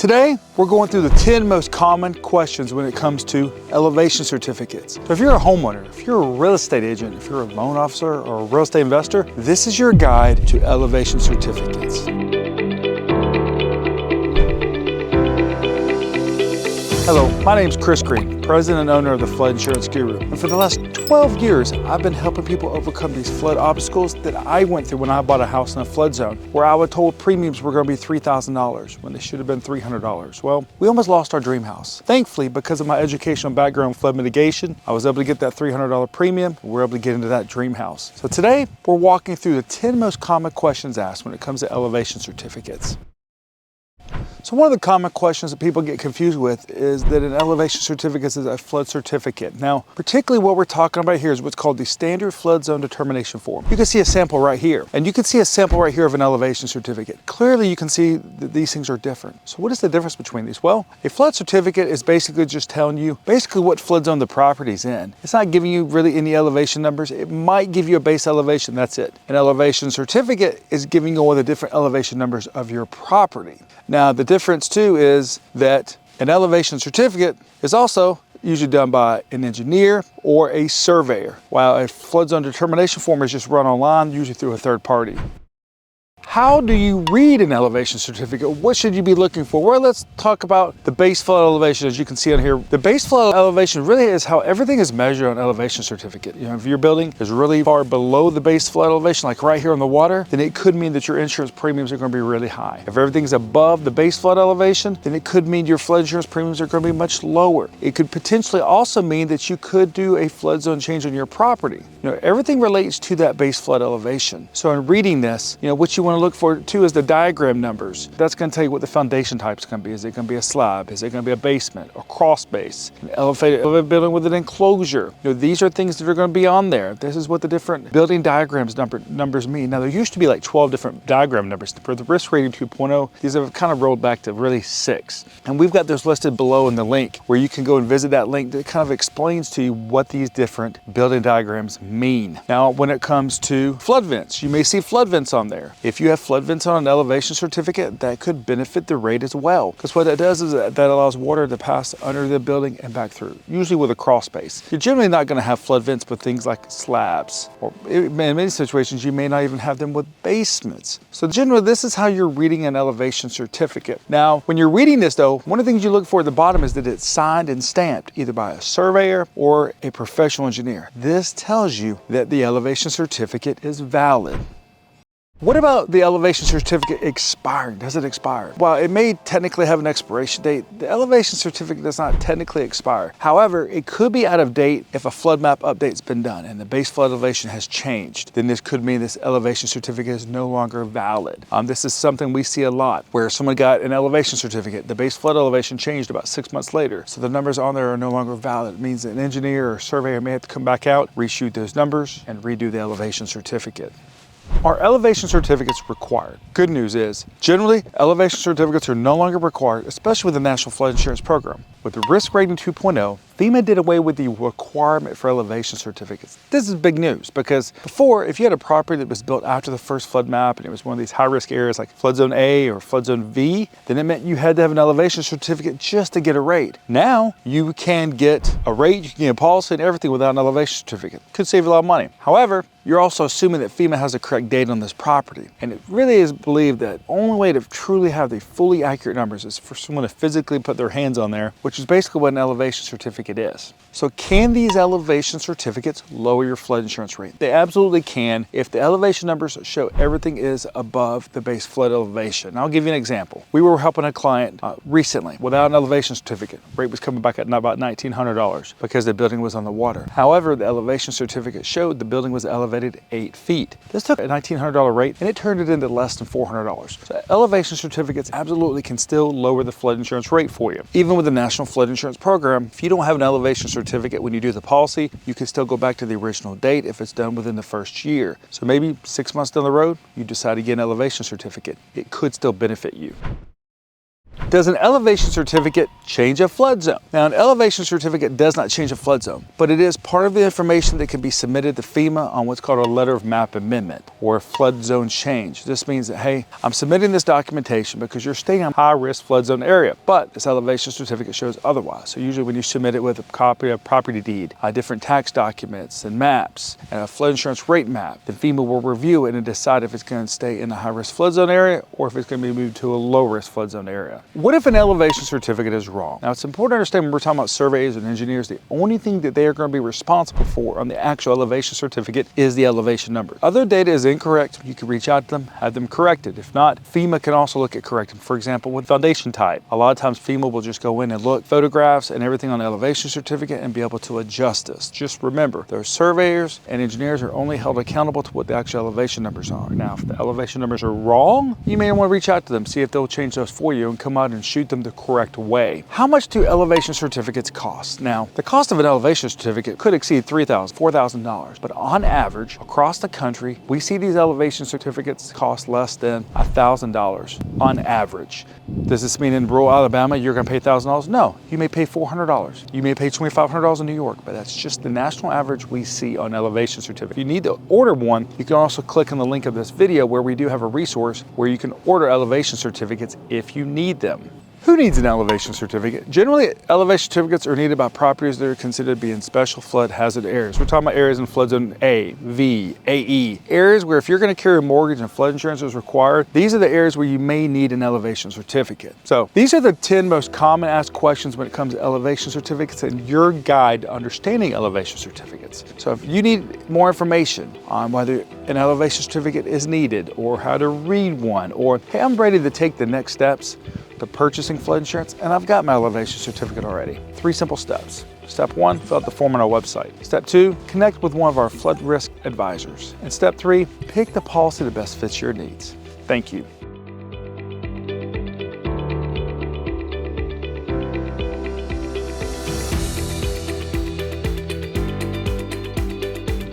Today, we're going through the 10 most common questions when it comes to elevation certificates. So if you're a homeowner, if you're a real estate agent, if you're a loan officer or a real estate investor, this is your guide to elevation certificates. Hello, my name's Chris Green, president and owner of the Flood Insurance Guru. And for the last 12 years, I've been helping people overcome these flood obstacles that I went through when I bought a house in a flood zone, where I was told premiums were going to be $3,000 when they should have been $300. Well, we almost lost our dream house. Thankfully, because of my educational background in flood mitigation, I was able to get that $300 premium, and we're able to get into that dream house. So today, we're walking through the 10 most common questions asked when it comes to elevation certificates. So one of the common questions that people get confused with is that an elevation certificate is a flood certificate. Now, particularly what we're talking about here is what's called the standard flood zone determination form. You can see a sample right here, and you can see a sample right here of an elevation certificate. Clearly, you can see that these things are different. So what is the difference between these? Well, a flood certificate is basically just telling you basically what flood zone the property's in. It's not giving you really any elevation numbers. It might give you a base elevation, that's it. An elevation certificate is giving you all the different elevation numbers of your property. Now, the difference too is that an elevation certificate is also usually done by an engineer or a surveyor, while a flood zone determination form is just run online, usually through a third party. How do you read an elevation certificate? What should you be looking for? Well, let's talk about the base flood elevation. As you can see on here, the base flood elevation really is how everything is measured on an elevation certificate. You know, if your building is really far below the base flood elevation, like right here on the water, then it could mean that your insurance premiums are going to be really high. If everything's above the base flood elevation, then it could mean your flood insurance premiums are going to be much lower. It could potentially also mean that you could do a flood zone change on your property. You know, everything relates to that base flood elevation. So in reading this, you know, what you want to look for too is the diagram numbers. That's going to tell you what the foundation type is going to be. Is it going to be a slab? Is it going to be a basement or cross base? An elevated building with an enclosure. You know, these are things that are going to be on there. This is what the different building diagrams numbers mean. Now, there used to be like 12 different diagram numbers. For the risk rating 2.0, these have kind of rolled back to really 6. And we've got those listed below in the link, where you can go and visit that link that kind of explains to you what these different building diagrams mean. Now, when it comes to flood vents, you may see flood vents on there. If you have flood vents on an elevation certificate, that could benefit the rate as well, because what that does is that allows water to pass under the building and back through, usually with a crawl space. You're generally not going to have flood vents with things like slabs, or in many situations you may not even have them with basements. So generally, this is how you're reading an elevation certificate. Now, when you're reading this though, one of the things you look for at the bottom is that it's signed and stamped either by a surveyor or a professional engineer. This tells you that the elevation certificate is valid. What about the elevation certificate expiring? Does it expire? While it may technically have an expiration date, the elevation certificate does not technically expire. However, it could be out of date if a flood map update's been done and the base flood elevation has changed. Then this could mean this elevation certificate is no longer valid. This is something we see a lot, where someone got an elevation certificate, the base flood elevation changed about 6 months later, so the numbers on there are no longer valid. It means that an engineer or surveyor may have to come back out, reshoot those numbers, and redo the elevation certificate. Are elevation certificates required? Good news is, generally, elevation certificates are no longer required, especially with the National Flood Insurance Program. With the Risk Rating 2.0, FEMA did away with the requirement for elevation certificates. This is big news, because before, if you had a property that was built after the first flood map and it was one of these high-risk areas like Flood Zone A or Flood Zone V, then it meant you had to have an elevation certificate just to get a rate. Now, you can get a rate, you can get a policy and everything without an elevation certificate. Could save you a lot of money. However, you're also assuming that FEMA has the correct data on this property. And it really is believed that the only way to truly have the fully accurate numbers is for someone to physically put their hands on there, which is basically what an elevation certificate is. So can these elevation certificates lower your flood insurance rate? They absolutely can if the elevation numbers show everything is above the base flood elevation. And I'll give you an example. We were helping a client recently without an elevation certificate. Rate was coming back at about $1,900 because the building was on the water. However, the elevation certificate showed the building was elevated 8 feet. This took a $1,900 rate and it turned it into less than $400. So elevation certificates absolutely can still lower the flood insurance rate for you. Even with the National Flood Insurance Program, if you don't have an elevation certificate when you do the policy, you can still go back to the original date if it's done within the first year. So maybe 6 months down the road, you decide to get an elevation certificate. It could still benefit you. Does an elevation certificate change a flood zone? Now, an elevation certificate does not change a flood zone, but it is part of the information that can be submitted to FEMA on what's called a letter of map amendment or a flood zone change. This means that, hey, I'm submitting this documentation because you're staying in a high-risk flood zone area, but this elevation certificate shows otherwise. So usually when you submit it with a copy of property deed, different tax documents and maps, and a flood insurance rate map, then FEMA will review it and decide if it's going to stay in a high-risk flood zone area or if it's going to be moved to a low-risk flood zone area. What if an elevation certificate is wrong? Now, it's important to understand when we're talking about surveyors and engineers, the only thing that they are going to be responsible for on the actual elevation certificate is the elevation number. Other data is incorrect, you can reach out to them, have them corrected. If not, FEMA can also look at correcting. For example, with foundation type, a lot of times FEMA will just go in and look photographs and everything on the elevation certificate and be able to adjust this. Just remember, those surveyors and engineers are only held accountable to what the actual elevation numbers are. Now, if the elevation numbers are wrong, you may want to reach out to them, see if they'll change those for you and come out and shoot them the correct way. How much do elevation certificates cost? Now, the cost of an elevation certificate could exceed $3,000, $4,000, but on average, across the country, we see these elevation certificates cost less than $1,000 on average. Does this mean in rural Alabama you're going to pay $1,000? No, you may pay $400. You may pay $2,500 in New York, but that's just the national average we see on elevation certificate. If you need to order one, you can also click on the link of this video where we do have a resource where you can order elevation certificates if you need them. Who needs an elevation certificate? Generally, elevation certificates are needed by properties that are considered to be in special flood hazard areas. We're talking about areas in flood zone A, V, AE. Areas where if you're going to carry a mortgage and flood insurance is required, these are the areas where you may need an elevation certificate. So these are the 10 most common asked questions when it comes to elevation certificates and your guide to understanding elevation certificates. So if you need more information on whether an elevation certificate is needed or how to read one, or hey, I'm ready to take the next steps to purchasing flood insurance, and I've got my elevation certificate already. 3 simple steps. Step 1, fill out the form on our website. Step 2, connect with one of our flood risk advisors. And step 3, pick the policy that best fits your needs. Thank you.